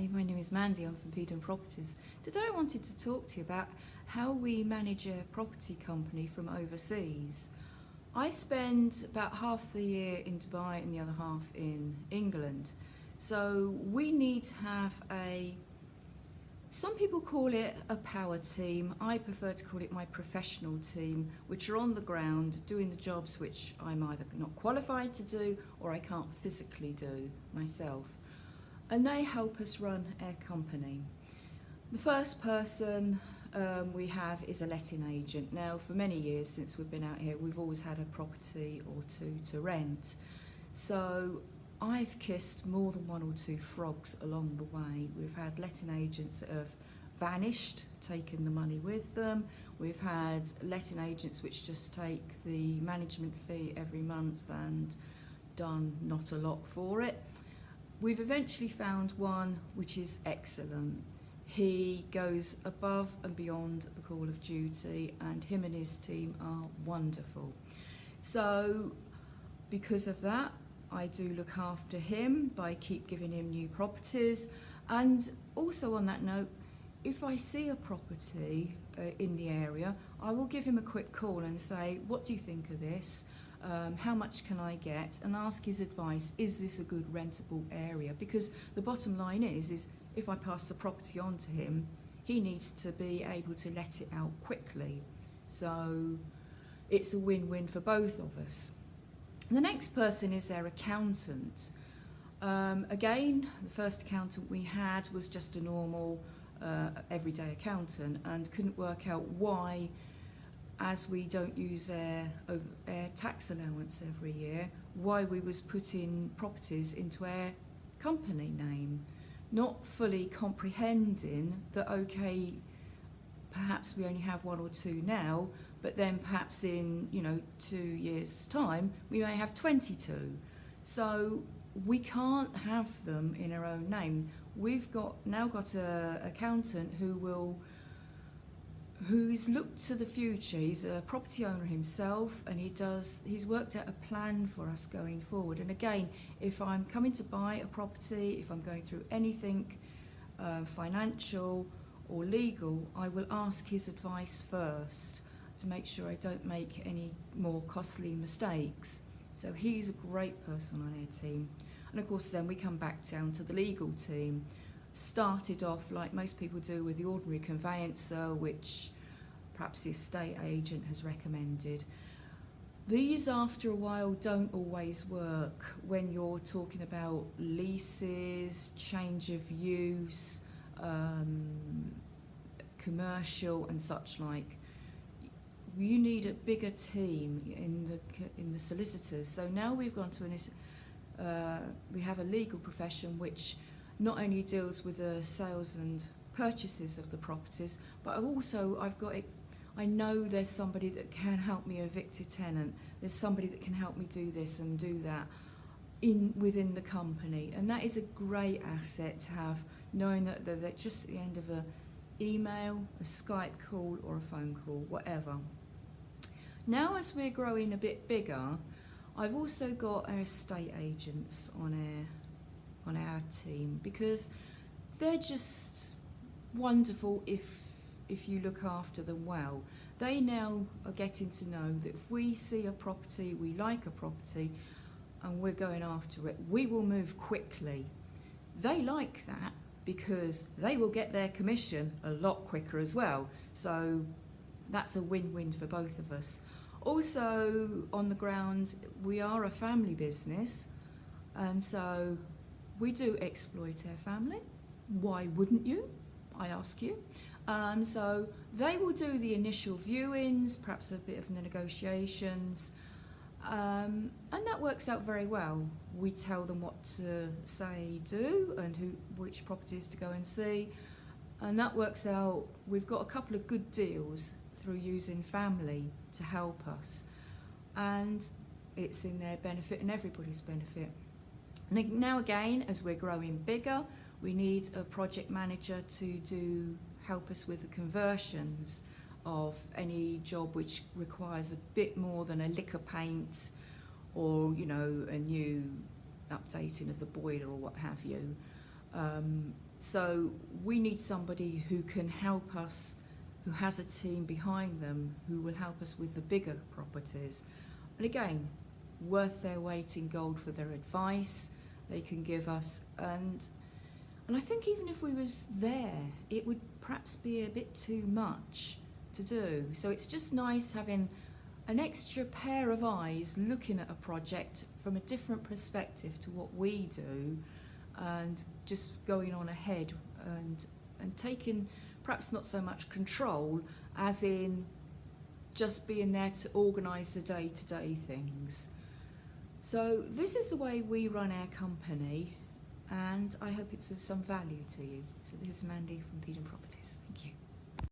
Hi, my name is Mandy. I'm from Peden Properties. Today I wanted to talk to you about how we manage a property company from overseas. I spend about half the year in Dubai and the other half in England. So we need to have some people call it a power team. I prefer to call it my professional team, which are on the ground doing the jobs which I'm either not qualified to do or I can't physically do myself. And they help us run our company. The first person we have is a letting agent. Now, for many years since we've been out here, we've always had a property or two to rent. So I've kissed more than one or two frogs along the way. We've had letting agents that have vanished, taken the money with them. We've had letting agents which just take the management fee every month and done not a lot for it. We've eventually found one which is excellent. He goes above and beyond the call of duty, and him and his team are wonderful. So because of that, I do look after him by keep giving him new properties. And also on that note, if I see a property in the area, I will give him a quick call and say, what do you think of this? How much can I get? And ask his advice, is this a good rentable area? Because the bottom line is if I pass the property on to him, he needs to be able to let it out quickly. So it's a win-win for both of us. The next person is their accountant. Again, the first accountant we had was just a normal everyday accountant and couldn't work out why, as we don't use our tax allowance every year, why we was putting properties into our company name, not fully comprehending that, okay, perhaps we only have one or two now, but then perhaps in 2 years' time we may have 22. So we can't have them in our own name. We've now got an accountant who's looked to the future. He's a property owner himself, and he's worked out a plan for us going forward. And again, if I'm coming to buy a property, if I'm going through anything financial or legal, I will ask his advice first to make sure I don't make any more costly mistakes. So he's a great person on our team. And of course then we come back down to the legal team. Started off like most people do with the ordinary conveyancer, which perhaps the estate agent has recommended. These after a while don't always work when you're talking about leases, change of use, commercial and such like. You need a bigger team in the solicitors. So now we've gone to we have a legal profession which not only deals with the sales and purchases of the properties, but I know there's somebody that can help me evict a tenant. There's somebody that can help me do this and do that within the company, and that is a great asset to have, knowing that they're just at the end of an email, a Skype call, or a phone call, whatever. Now, as we're growing a bit bigger, I've also got our estate agents on our team, because they're just wonderful if you look after them well. They now are getting to know that if we see a property, we like a property, and we're going after it, we will move quickly. They like that because they will get their commission a lot quicker as well. So that's a win-win for both of us. Also, on the ground, we are a family business, and so we do exploit our family. Why wouldn't you? I ask you. So they will do the initial viewings, perhaps a bit of negotiations, and that works out very well. We tell them what to say, do, and which properties to go and see, and that works out. We've got a couple of good deals through using family to help us, and it's in their benefit and everybody's benefit. And now again, as we're growing bigger, we need a project manager to help us with the conversions of any job which requires a bit more than a lick of paint or a new updating of the boiler or what have you. So we need somebody who can help us, who has a team behind them, who will help us with the bigger properties. And again, worth their weight in gold for their advice they can give us. And I think even if we was there, it would perhaps be a bit too much to do. So it's just nice having an extra pair of eyes looking at a project from a different perspective to what we do, and just going on ahead and taking perhaps not so much control as in just being there to organise the day-to-day things. So this is the way we run our company, and I hope it's of some value to you. So this is Mandy from Peden Properties.